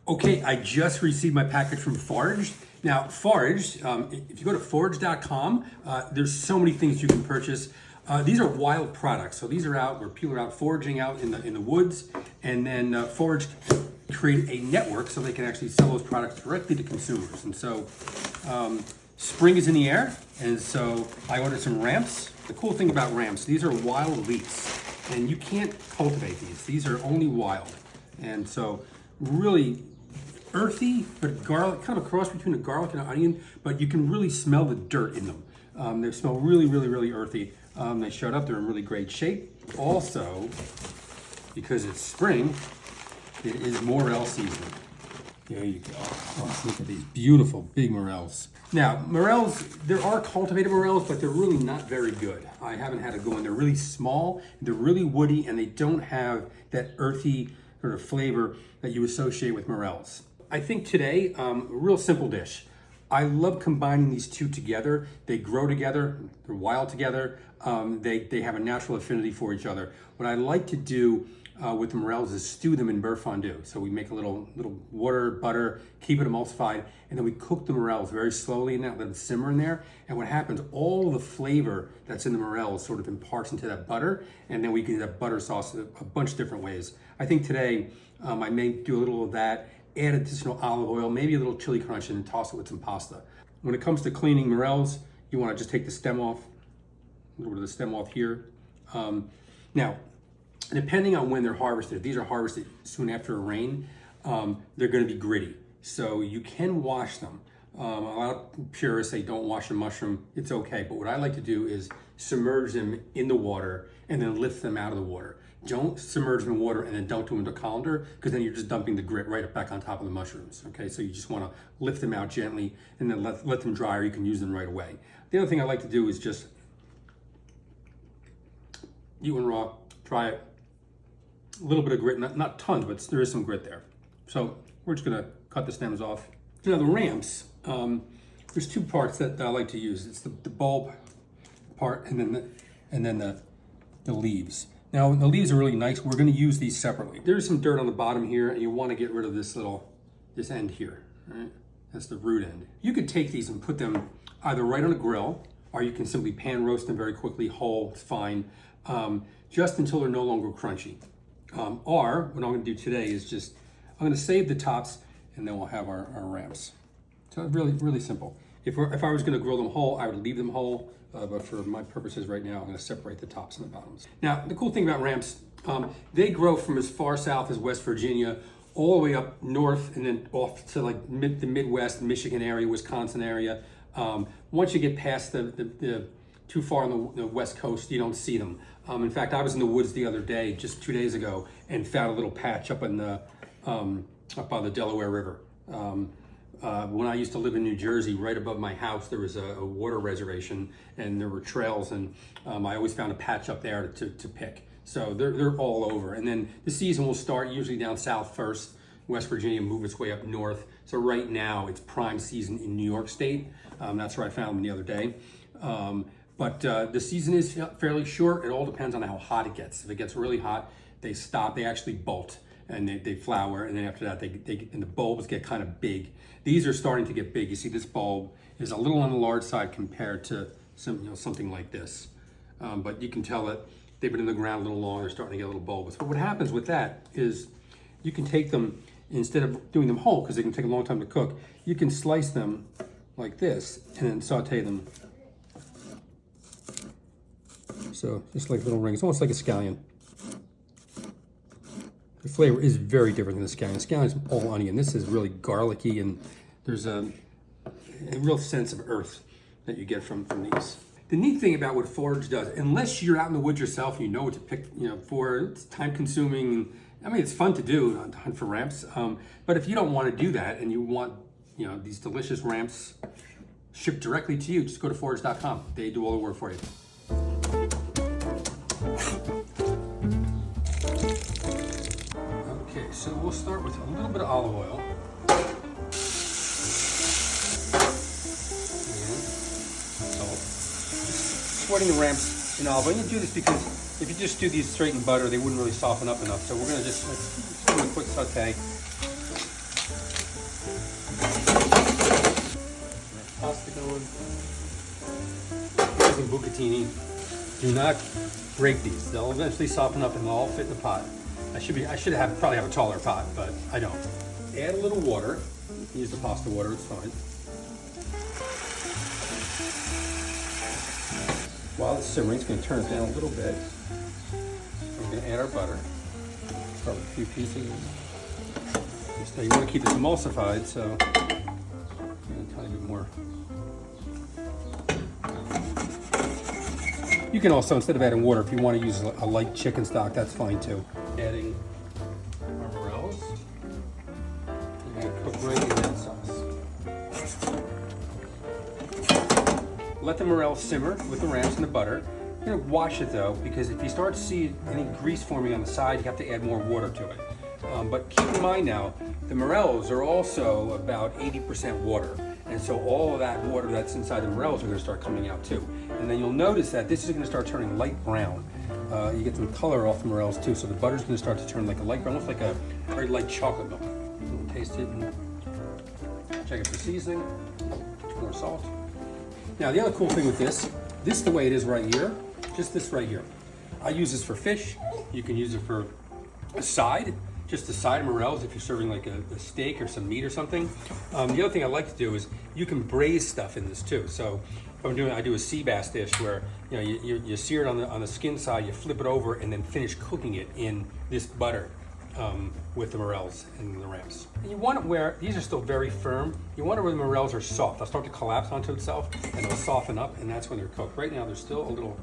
Okay, I just received my package from Foraged. Now, Foraged, if you go to foraged.com, there's so many things you can purchase. These are wild products. So these are out where people are out foraging out in the woods, and then Foraged create a network so they can actually sell those products directly to consumers. And so spring is in the air, and so I ordered some ramps. The cool thing about ramps, these are wild leeks, and you can't cultivate these. These are only wild. And so really earthy, but garlic, kind of a cross between a garlic and an onion, but you can really smell the dirt in them. They smell really, really, really earthy. They showed up, they're in really great shape. Also, because it's spring, it is Morels season. There you go. Oh, look at these beautiful big Morels. Now, Morels, there are cultivated Morels, but they're really not very good. I haven't had to go in. They're really small, they're really woody, and they don't have that earthy sort of flavor that you associate with Morels. I think today, a real simple dish. I love combining these two together. They grow together, they're wild together. They have a natural affinity for each other. What I like to do with the Morels is stew them in beurre fondue. So we make a little water, butter, keep it emulsified, and then we cook the Morels very slowly in that, let them simmer in there. And what happens, all the flavor that's in the Morels sort of imparts into that butter, and then we can do that butter sauce a bunch of different ways. I think today I may do a little of that, add additional olive oil, maybe a little chili crunch, and toss it with some pasta. When it comes to cleaning Morels, you want to just take the stem off, a little bit of the stem off here. Now, depending on when they're harvested, if these are harvested soon after a rain, they're going to be gritty. So you can wash them. A lot of purists say don't wash a mushroom. It's okay. But what I like to do is submerge them in the water and then lift them out of the water. Don't submerge them in water and then dump them into a colander, because then you're just dumping the grit right back on top of the mushrooms. Okay, so you just want to lift them out gently and then let them dry, or you can use them right away. The other thing I like to do is just eat one raw, try it. A little bit of grit, not tons, but there is some grit there. So we're just gonna cut the stems off. So now the ramps, there's two parts that I like to use. It's the bulb part and then the leaves. Now the leaves are really nice. We're gonna use these separately. There's some dirt on the bottom here, and you wanna get rid of this end here, right? That's the root end. You could take these and put them either right on a grill, or you can simply pan roast them very quickly, whole, it's fine, just until they're no longer crunchy. Or what I'm going to do today is I'm going to save the tops, and then we'll have our ramps. So really, really simple. If I was going to grill them whole, I would leave them whole, but for my purposes right now, I'm going to separate the tops and the bottoms. Now, the cool thing about ramps, they grow from as far south as West Virginia, all the way up north, and then off to like the Midwest, Michigan area, Wisconsin area. Once you get past the too far on the West Coast, you don't see them. In fact, I was in the woods the other day, just 2 days ago, and found a little patch up on the Delaware River. When I used to live in New Jersey, right above my house, there was a water reservation, and there were trails, and I always found a patch up there to pick. So they're all over. And then the season will start usually down south first, West Virginia, move its way up north. So right now, it's prime season in New York State. That's where I found them the other day. But the season is fairly short. It all depends on how hot it gets. If it gets really hot, they stop. They actually bolt and they flower. And then after that, and the bulbs get kind of big. These are starting to get big. You see, this bulb is a little on the large side compared to something like this. But you can tell that they've been in the ground a little long. They're starting to get a little bulbous. But what happens with that is you can take them, instead of doing them whole, because they can take a long time to cook, you can slice them like this and then saute them. So just like little rings, almost like a scallion. The flavor is very different than the scallion. The scallion is all onion. This is really garlicky, and there's a real sense of earth that you get from these. The neat thing about what Foraged does, unless you're out in the woods yourself and you know what to pick, for, it's time consuming. I mean, it's fun to do, to hunt for ramps. But if you don't want to do that and you want, these delicious ramps shipped directly to you, just go to foraged.com. They do all the work for you. Okay, so we'll start with a little bit of olive oil. Salt. Sweating the ramps in olive oil. You do this because if you just do these straight in butter, they wouldn't really soften up enough. So we're going to just do a quick saute. morels and bucatini, do not break these. They'll eventually soften up and they'll all fit in the pot. I should probably have a taller pot, but I don't. Add a little water. Use the pasta water, it's fine. While it's simmering, it's going to turn it down a little bit. We're going to add our butter. Start with a few pieces. Now you want to keep this emulsified, so a tiny bit more. You can also, instead of adding water, if you want to use a light chicken stock, that's fine too. Adding our morels. You're going to cook right in that sauce. Let the morels simmer with the ramps and the butter. You're going to wash it though, because if you start to see any grease forming on the side, you have to add more water to it. But keep in mind now, the morels are also about 80% water. And so all of that water that's inside the morels are going to start coming out too. And then you'll notice that this is going to start turning light brown. You get some color off the morels too, so the butter's going to start to turn like a light brown, almost like a very light chocolate milk. We'll taste it and check it for seasoning. More salt. Now the other cool thing with this is the way it is right here, just this right here. I use this for fish. You can use it for a side. Just a side of morels if you're serving like a steak or some meat or something. The other thing I like to do is you can braise stuff in this too. So if I do a sea bass dish where you sear it on the skin side, you flip it over, and then finish cooking it in this butter with the morels and the ramps. And you want it where these are still very firm. You want it where the morels are soft. They'll start to collapse onto itself, and they'll soften up, and that's when they're cooked. Right now they're still a little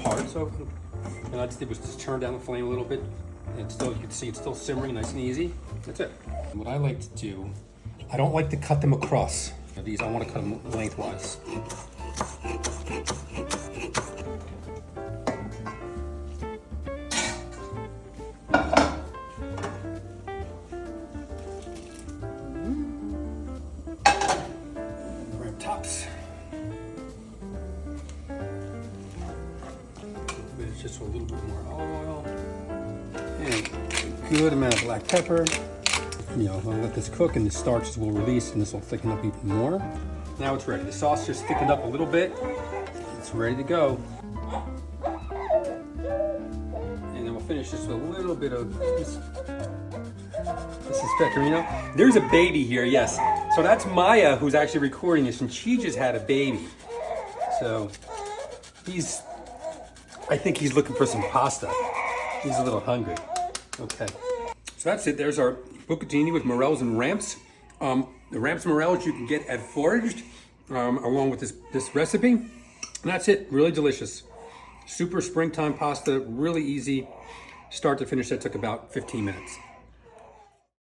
hard. So what I just did was just turn down the flame a little bit. And still, you can see it's still simmering nice and easy. That's it. What I like to do, I don't like to cut them across. These, I want to cut them lengthwise. Grab tops. There's just a little bit more olive oil. And a good amount of black pepper. I'll let this cook and the starches will release and this will thicken up even more. Now it's ready. The sauce just thickened up a little bit. It's ready to go. And then we'll finish this with a little bit of this is pecorino. There's a baby here, yes. So that's Maya who's actually recording this, and she just had a baby. So I think he's looking for some pasta. He's a little hungry. Okay. So that's it. There's our bucatini with morels and ramps. The ramps and morels you can get at Foraged, along with this recipe. And that's it. Really delicious. Super springtime pasta. Really easy. Start to finish, that took about 15 minutes.